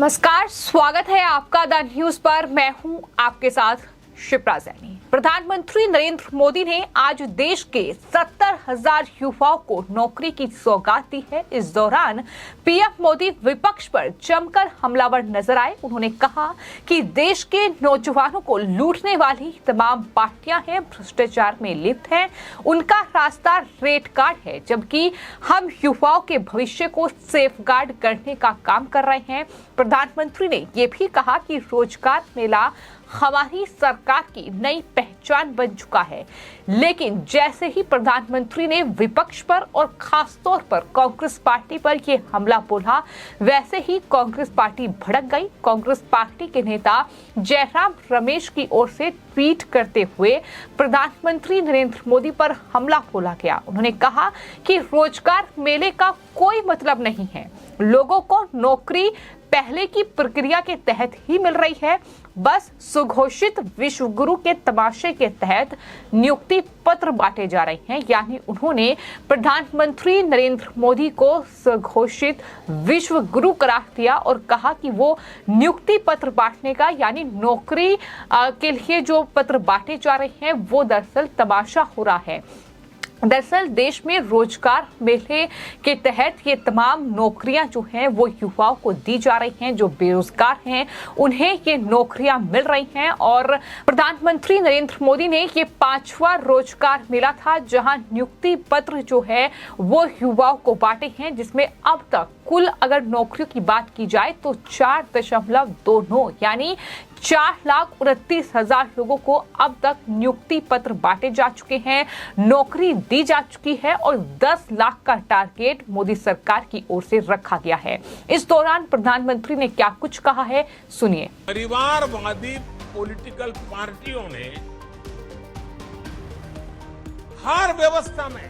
नमस्कार, स्वागत है आपका द न्यूज पर। मैं हूं आपके साथ शिप्रा सैनी। प्रधानमंत्री नरेंद्र मोदी ने आज देश के 70,000 युवाओं को नौकरी की सौगात दी है। इस दौरान पीएम मोदी विपक्ष पर जमकर हमलावर नजर आए। उन्होंने कहा कि देश के नौजवानों को लूटने वाली तमाम पार्टियां हैं, भ्रष्टाचार में लिप्त हैं, उनका रास्ता रेड कार्ड है, जबकि हम युवाओं के भविष्य को सेफगार्ड करने का काम कर रहे हैं। प्रधानमंत्री ने यह भी कहा कि रोजगार मेला हमारी सरकार की नई पहचान बन चुका है। लेकिन जैसे ही प्रधानमंत्री ने विपक्ष पर और खास तौर पर कांग्रेस पार्टी पर यह हमला बोला, वैसे ही कांग्रेस पार्टी भड़क गई। कांग्रेस पार्टी के नेता जयराम रमेश की ओर से ट्वीट करते हुए प्रधानमंत्री नरेंद्र मोदी पर हमला बोला गया। उन्होंने कहा कि रोजगार मेले का कोई मतलब नहीं है, लोगों को नौकरी पहले की प्रक्रिया के तहत ही मिल रही है, बस सुघोषित विश्व गुरु के तमाशे के तहत नियुक्ति पत्र बांटे जा रहे हैं। यानी उन्होंने प्रधानमंत्री नरेंद्र मोदी को सुघोषित विश्व गुरु करार दिया और कहा कि वो नियुक्ति पत्र बांटने का यानी नौकरी के लिए जो पत्र बांटे जा रहे हैं वो दरअसल तमाशा हो रहा है। दरअसल देश में रोजगार मेले के तहत ये तमाम नौकरियां जो हैं वो युवाओं को दी जा रही हैं। जो बेरोजगार हैं उन्हें ये नौकरियां मिल रही हैं और प्रधानमंत्री नरेंद्र मोदी ने ये 5वां रोजगार मेला था जहां नियुक्ति पत्र जो है वो युवाओं को बांटे हैं, जिसमें अब तक कुल अगर नौकरियों की बात की जाए तो 4.29 यानी 4,29,000 लोगों को अब तक नियुक्ति पत्र बांटे जा चुके हैं, नौकरी दी जा चुकी है और 10 लाख का टारगेट मोदी सरकार की ओर से रखा गया है। इस दौरान प्रधानमंत्री ने क्या कुछ कहा है, सुनिए। परिवारवादी पॉलिटिकल पार्टियों ने हर व्यवस्था में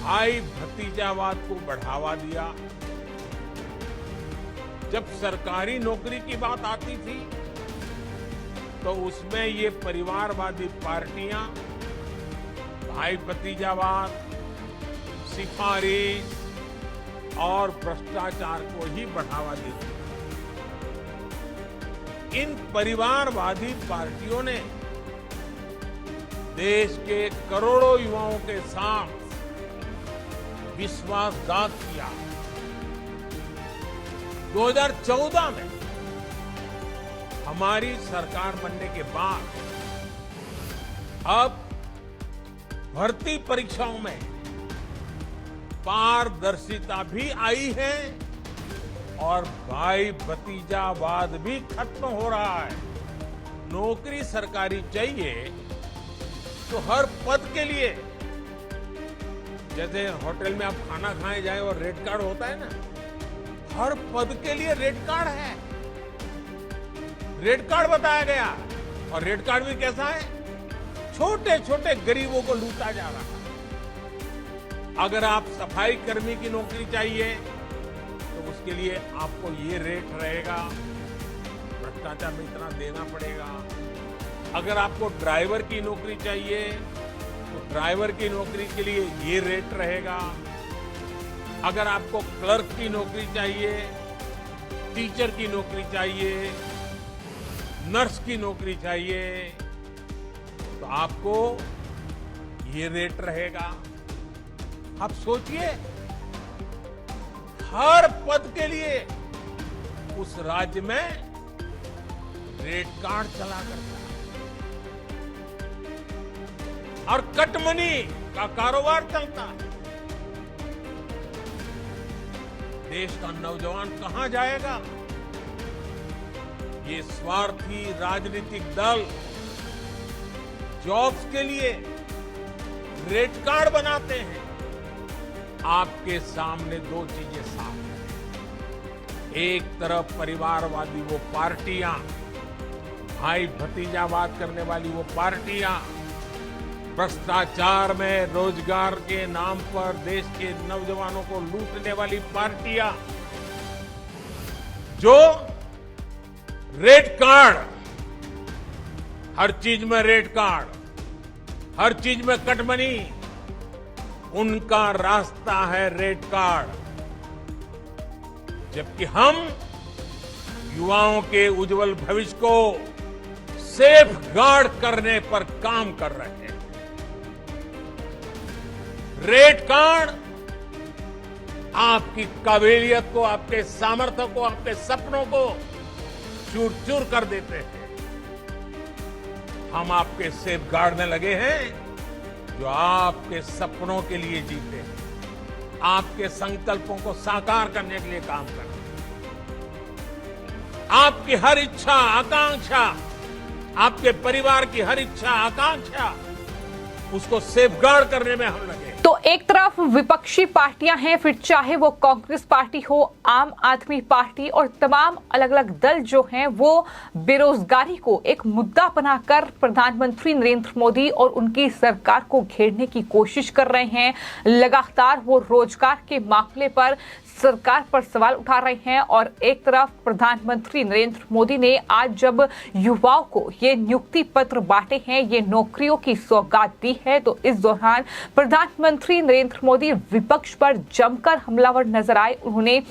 भाई भतीजावाद को बढ़ावा दिया। जब सरकारी नौकरी की बात आती थी तो उसमें ये परिवारवादी पार्टियां भाई भतीजावाद, सिफारिश और भ्रष्टाचार को ही बढ़ावा देती। इन परिवारवादी पार्टियों ने देश के करोड़ों युवाओं के साथ विश्वासघात किया। 2014 में हमारी सरकार बनने के बाद अब भर्ती परीक्षाओं में पारदर्शिता भी आई है और भाई भतीजावाद भी खत्म हो रहा है। नौकरी सरकारी चाहिए तो हर पद के लिए, जैसे होटल में आप खाना खाए जाए और रेड कार्ड होता है ना, हर पद के लिए रेड कार्ड है। रेड कार्ड बताया गया और रेड कार्ड भी कैसा है, छोटे छोटे गरीबों को लूटा जा रहा है। अगर आप सफाई कर्मी की नौकरी चाहिए तो उसके लिए आपको ये रेट रहेगा, भ्रष्टाचार में इतना देना पड़ेगा। अगर आपको ड्राइवर की नौकरी चाहिए तो ड्राइवर की नौकरी के लिए ये रेट रहेगा। अगर आपको क्लर्क की नौकरी चाहिए, टीचर की नौकरी चाहिए, नर्स की नौकरी चाहिए तो आपको ये रेट रहेगा। आप सोचिए, हर पद के लिए उस राज्य में रेट कार्ड चला करता है और कटमनी का कारोबार चलता है। देश का नौजवान कहां जाएगा? ये स्वार्थी राजनीतिक दल जॉब्स के लिए रेड कार्ड बनाते हैं। आपके सामने दो चीजें साफ हैं। एक तरफ परिवारवादी वो पार्टियां, भाई भतीजावाद करने वाली वो पार्टियां, भ्रष्टाचार में रोजगार के नाम पर देश के नौजवानों को लूटने वाली पार्टियां, जो रेड कार्ड, हर चीज में रेड कार्ड, हर चीज में कटमनी, उनका रास्ता है रेड कार्ड। जबकि हम युवाओं के उज्जवल भविष्य को सेफ गार्ड करने पर काम कर रहे हैं। रेट कार्ड आपकी काबिलियत को, आपके सामर्थ्य को, आपके सपनों को चूर चूर कर देते हैं। हम आपके सेफ गार्ड में लगे हैं जो आपके सपनों के लिए जीते हैं, आपके संकल्पों को साकार करने के लिए काम करते हैं। आपकी हर इच्छा आकांक्षा, आपके परिवार की हर इच्छा आकांक्षा, उसको सेफगार्ड करने में हम लगे। तो एक तरफ विपक्षी पार्टियां हैं, फिर चाहे वो कांग्रेस पार्टी हो, आम आदमी पार्टी और तमाम अलग अलग दल जो हैं वो बेरोजगारी को एक मुद्दा बनाकर प्रधानमंत्री नरेंद्र मोदी और उनकी सरकार को घेरने की कोशिश कर रहे हैं। लगातार वो रोजगार के मामले पर सरकार पर सवाल उठा रहे हैं और एक तरफ प्रधानमंत्री नरेंद्र मोदी ने आज जब युवाओं को ये नियुक्ति पत्र बांटे हैं, ये नौकरियों की सौगात दी है, तो इस दौरान प्रधानमंत्री नरेंद्र मोदी विपक्ष पर जमकर हमलावर नजर आए। उन्होंने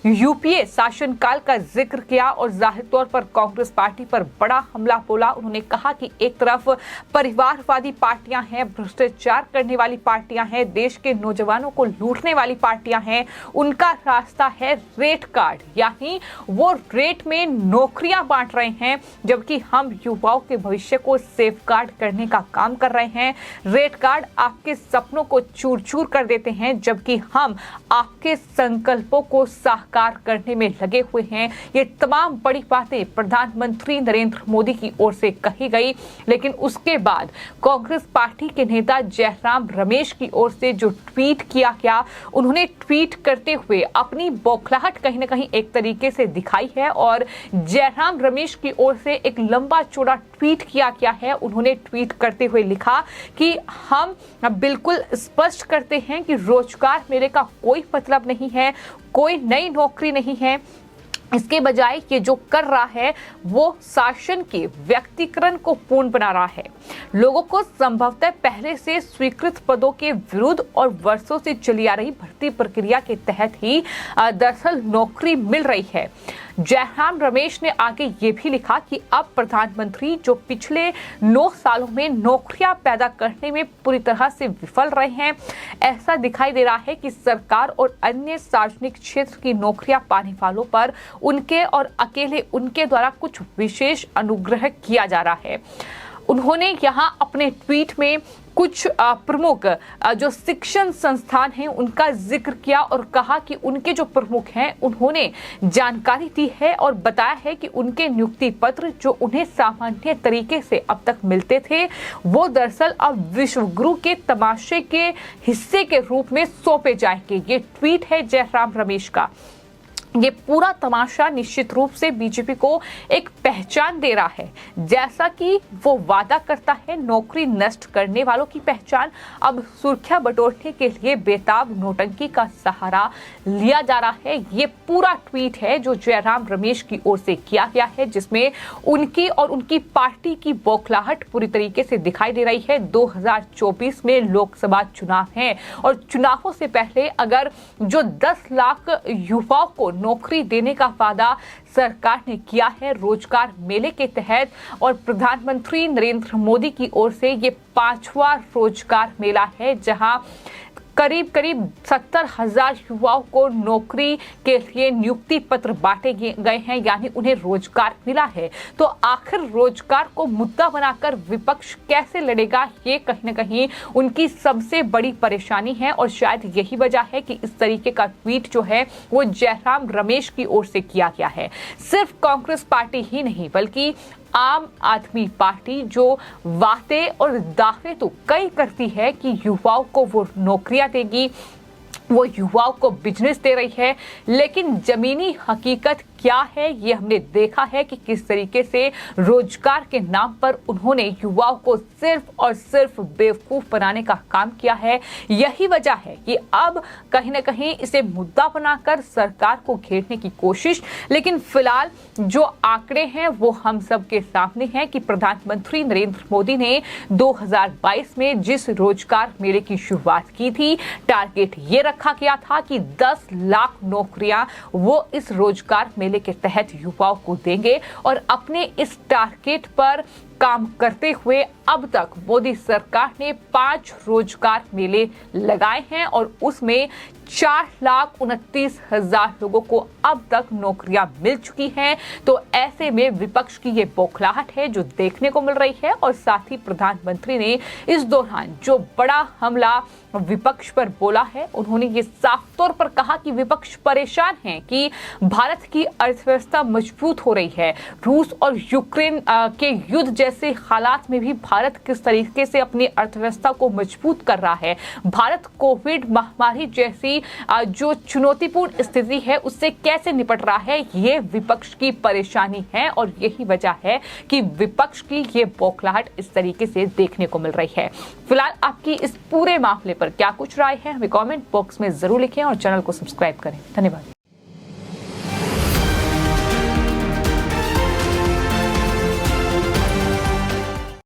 यूपीए शासनकाल का जिक्र किया और जाहिर तौर पर कांग्रेस पार्टी पर बड़ा हमला बोला। उन्होंने कहा कि एक तरफ परिवारवादी पार्टियां हैं, भ्रष्टाचार करने वाली पार्टियां हैं, देश के नौजवानों को लूटने वाली पार्टियां हैं, उनका रास्ता है रेट कार्ड, यानी वो रेट में नौकरियां बांट रहे हैं, जबकि हम युवाओं के भविष्य को सेफगार्ड करने का काम कर रहे हैं। रेट कार्ड आपके सपनों को चूर चूर कर देते हैं, जबकि हम आपके संकल्पों को साकार करने में लगे हुए हैं। ये तमाम बड़ी बातें प्रधानमंत्री नरेंद्र मोदी की ओर से कही गई, लेकिन उसके बाद कांग्रेस पार्टी के नेता जयराम रमेश की ओर से जो ट्वीट किया गया, उन्होंने ट्वीट करते हुए अपनी बौखलाहट कहीं ना कहीं एक तरीके से दिखाई है और जयराम रमेश की ओर से एक लंबा चौड़ा ट्वीट किया गया है। उन्होंने ट्वीट करते हुए लिखा कि हम बिल्कुल स्पष्ट करते हैं कि रोजगार मेले का कोई मतलब नहीं है, कोई नई नौकरी नहीं है। इसके बजाय ये जो कर रहा है वो शासन के व्यक्तिकरण को पूर्ण बना रहा है। लोगों को संभवतः पहले से स्वीकृत पदों के विरुद्ध और वर्षों से चली आ रही भर्ती प्रक्रिया के तहत ही दरअसल नौकरी मिल रही है। जयराम रमेश ने आगे ये भी लिखा कि अब प्रधानमंत्री जो पिछले 9 सालों में नौकरियां पैदा करने में पूरी तरह से विफल रहे हैं, ऐसा दिखाई दे रहा है कि सरकार और अन्य सार्वजनिक क्षेत्र की नौकरियां पाने वालों पर उनके और अकेले उनके द्वारा कुछ विशेष अनुग्रह किया जा रहा है। उन्होंने यहाँ अपने ट्वीट में कुछ प्रमुख जो शिक्षण संस्थान हैं उनका जिक्र किया और कहा कि उनके जो प्रमुख हैं उन्होंने जानकारी दी है और बताया है कि उनके नियुक्ति पत्र जो उन्हें सामान्य तरीके से अब तक मिलते थे, वो दरअसल अब विश्व गुरु के तमाशे के हिस्से के रूप में सौंपे जाएंगे। ये ट्वीट है जयराम रमेश का। ये पूरा तमाशा निश्चित रूप से बीजेपी को एक पहचान दे रहा है। जैसा कि वो वादा करता है नौकरी नष्ट करने वालों की पहचान, अब सुर्खियां बटोरने के लिए बेताब नोटंकी का सहारा लिया जा रहा है। ये पूरा ट्वीट है जो जयराम रमेश की ओर से किया गया है, जिसमें उनकी और उनकी पार्टी की बौखलाहट पूरी तरीके से दिखाई दे रही है। 2024 में लोकसभा चुनाव है और चुनावों से पहले अगर जो 10 लाख युवाओं को नौकरी देने का वादा सरकार ने किया है रोजगार मेले के तहत, और प्रधानमंत्री नरेंद्र मोदी की ओर से ये 5वां रोजगार मेला है जहां करीब 70,000 युवाओं को नौकरी के लिए नियुक्ति पत्र बांटे गए हैं, यानी उन्हें रोजगार मिला है। तो आखिर रोजगार को मुद्दा बनाकर विपक्ष कैसे लड़ेगा, ये कहीं ना कहीं उनकी सबसे बड़ी परेशानी है और शायद यही वजह है कि इस तरीके का ट्वीट जो है वो जयराम रमेश की ओर से किया गया है। सिर्फ कांग्रेस पार्टी ही नहीं बल्कि आम आदमी पार्टी जो वादे और दावे तो कई करती है कि युवाओं को वो नौकरियां देगी, वो युवाओं को बिजनेस दे रही है, लेकिन जमीनी हकीकत क्या है ये हमने देखा है कि किस तरीके से रोजगार के नाम पर उन्होंने युवाओं को सिर्फ और सिर्फ बेवकूफ बनाने का काम किया है। यही वजह है कि अब कहीं ना कहीं इसे मुद्दा बनाकर सरकार को घेरने की कोशिश, लेकिन फिलहाल जो आंकड़े हैं वो हम सब के सामने हैं कि प्रधानमंत्री नरेंद्र मोदी ने 2022 में जिस रोजगार मेले की शुरुआत की थी, टारगेट ये रखा गया था कि 10 लाख नौकरियां वो इस रोजगार मेले मेले के तहत युवाओं को देंगे और अपने इस टारगेट पर काम करते हुए अब तक मोदी सरकार ने 5 रोजगार मेले लगाए हैं और उसमें 4,29,000 लोगों को अब तक नौकरियां मिल चुकी हैं। तो ऐसे में विपक्ष की ये बौखलाहट है जो देखने को मिल रही है और साथ ही प्रधानमंत्री ने इस दौरान जो बड़ा हमला विपक्ष पर बोला है, उन्होंने ये साफ तौर पर कहा कि विपक्ष परेशान है कि भारत की अर्थव्यवस्था मजबूत हो रही है। रूस और यूक्रेन के युद्ध जैसे हालात में भी भारत किस तरीके से अपनी अर्थव्यवस्था को मजबूत कर रहा है, भारत कोविड महामारी जैसी जो चुनौतीपूर्ण स्थिति है उससे कैसे निपट रहा है, ये विपक्ष की परेशानी है और यही वजह है कि विपक्ष की ये बौखलाहट इस तरीके से देखने को मिल रही है। फिलहाल आपकी इस पूरे मामले पर क्या कुछ राय है, हमें कमेंट बॉक्स में जरूर लिखें और चैनल को सब्सक्राइब करें। धन्यवाद।